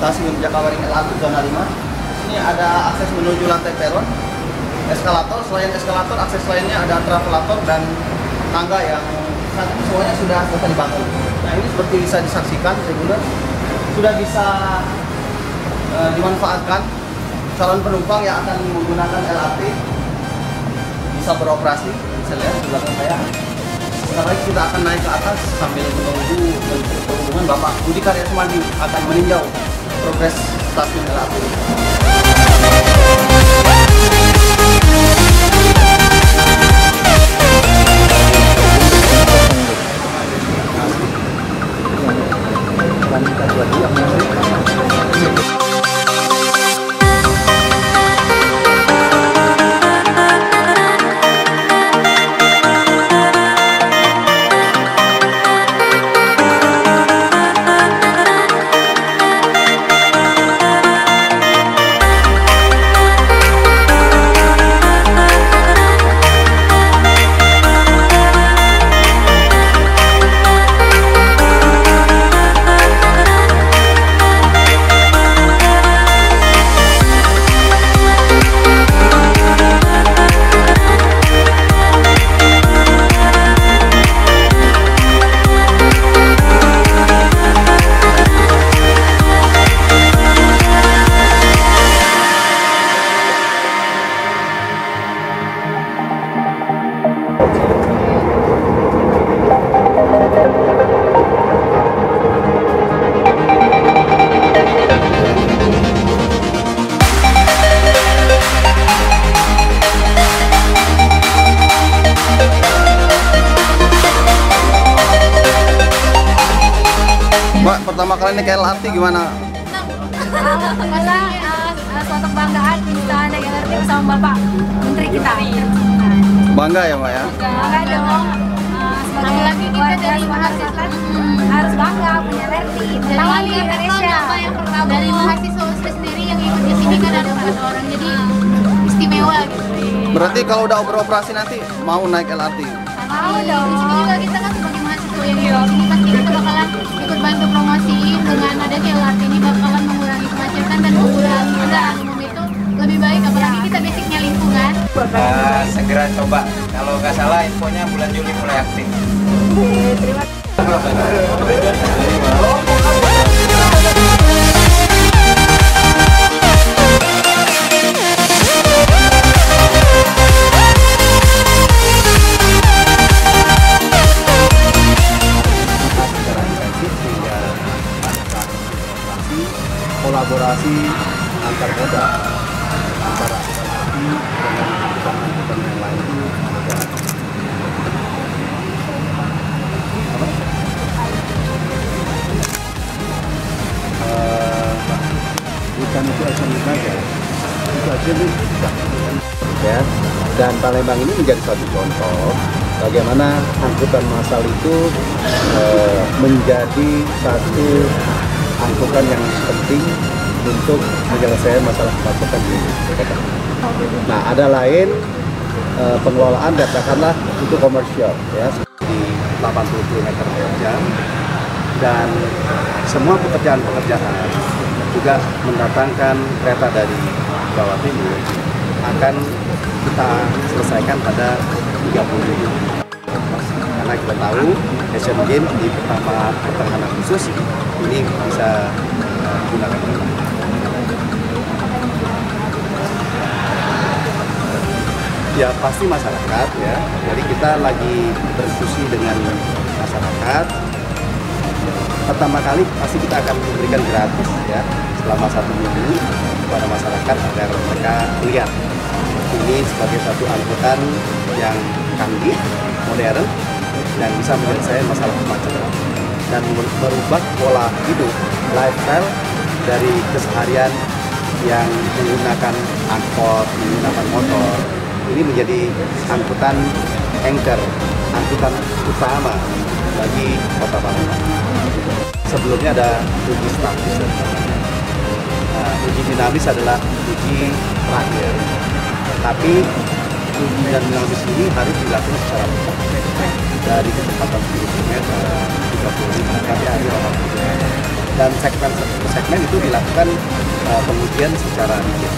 stasiun Jakabaring LRT zona 5. Ini ada akses menuju lantai peron, eskalator. Selain eskalator, akses lainnya ada travelator dan tangga yang saat ini semuanya sudah selesai dibangun. Nah, ini seperti bisa disaksikan, reguler sudah bisa dimanfaatkan. Calon penumpang yang akan menggunakan LRT bisa beroperasi. Bisa lihat di belakang saya. Sebentar lagi kita akan naik ke atas sambil menunggu Menteri Perhubungan Bapak Budi Karya Sumadi akan meninjau progres stasiun LRT. Mbak, pertama kali naik LRT gimana? Masa suatu kebanggaan bisa naik LRT bersama Bapak Menteri kita. Bangga ya, Mbak ya? Bangga dong. Apalagi kita dari mahasiswa harus bangga punya LRT. Pertama di Indonesia. Dari mahasiswa sendiri yang ikut di sini kan ada 4 orang, jadi istimewa gitu. Berarti kalau udah beroperasi nanti mau naik LRT? Mau dong. Di sini juga kita kan sebagai mahasiswa yang di sini pasti kita bakalan ikut bantu promosiin dengan adanya LRT ini bakalan mengurangi kemacetan dan mengurangi kendaraan umum itu lebih baik, apalagi kita basicnya lingkungan. Segera coba, kalau nggak salah infonya bulan Juli mulai aktif. Terima kolaborasi antar moda antara LRT dengan angkutan yang lain itu ada. Bukan itu aja saja, itu aja ya. Dan Palembang ini menjadi satu contoh bagaimana angkutan massal itu menjadi satu angkutan yang penting untuk menyelesaikan masalah kemacetan di Jakarta. Nah, ada lain pengelolaan katakanlah untuk komersial ya di 80 km per jam, dan semua pekerjaan-pekerjaan juga mendatangkan kereta dari Jawa Timur akan kita selesaikan pada 30 Juni. Karena kita tahu Asian Games di pertahanan khusus ini bisa digunakan. Ya pasti masyarakat ya. Jadi kita lagi berdiskusi dengan masyarakat. Pertama kali pasti kita akan memberikan gratis ya selama 1 minggu kepada masyarakat agar mereka lihat ini sebagai satu angkutan yang canggih, modern, dan bisa menyelesaikan masalah kemacetan dan merubah pola hidup, lifestyle dari keseharian yang menggunakan angkot, menggunakan motor. Ini menjadi angkutan anchor, angkutan utama bagi Kota Palembang. Sebelumnya ada uji statis. Nah, uji dinamis adalah uji terakhir. Tapi uji dinamis ini harus dilakukan secara cepat dari kecepatan 10 km 35 km. dan segmen itu dilakukan pengujian secara rutin.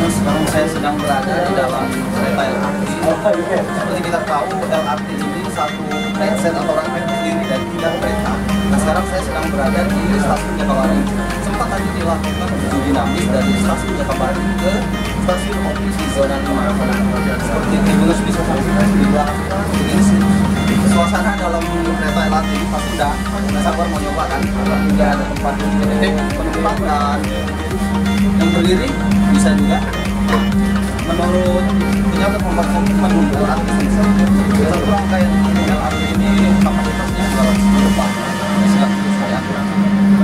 Sekarang saya sedang berada di dalam kereta LRT. Seperti kita tahu, LRT ini satu trainset atau rangkaian terdiri dari 3 kereta. Nah, sekarang saya sedang berada di stasiun Jakabaring. Sempat tadi dilakukan uji dinamis dari stasiun Jakabaring ke stasiun Opis di zona 5. Seperti Tribunus bisa saksikan di belakang ini suasana dalam kereta LRT ini pasti nggak sabar mau nyoba kan, karena tidak ada tempat duduk penumpang dan yang berdiri bisa juga. Menurut pejabat membuat komitmen untuk artis satu rangkaian LRT ini kapasitasnya 200 penumpang.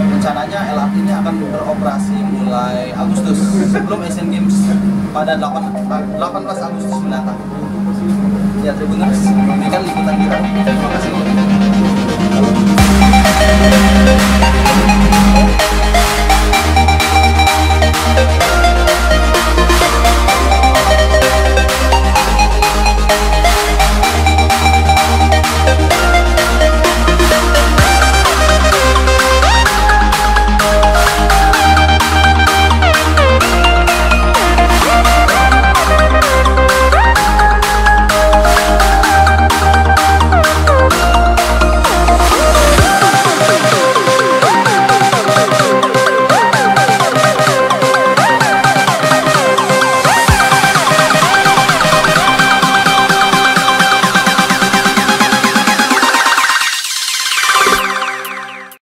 Rencananya LRT ini akan beroperasi mulai Agustus sebelum Asian Games pada 18 Agustus mendatang. Ya, Tribuners, ini kan liputan kita. Terima kasih.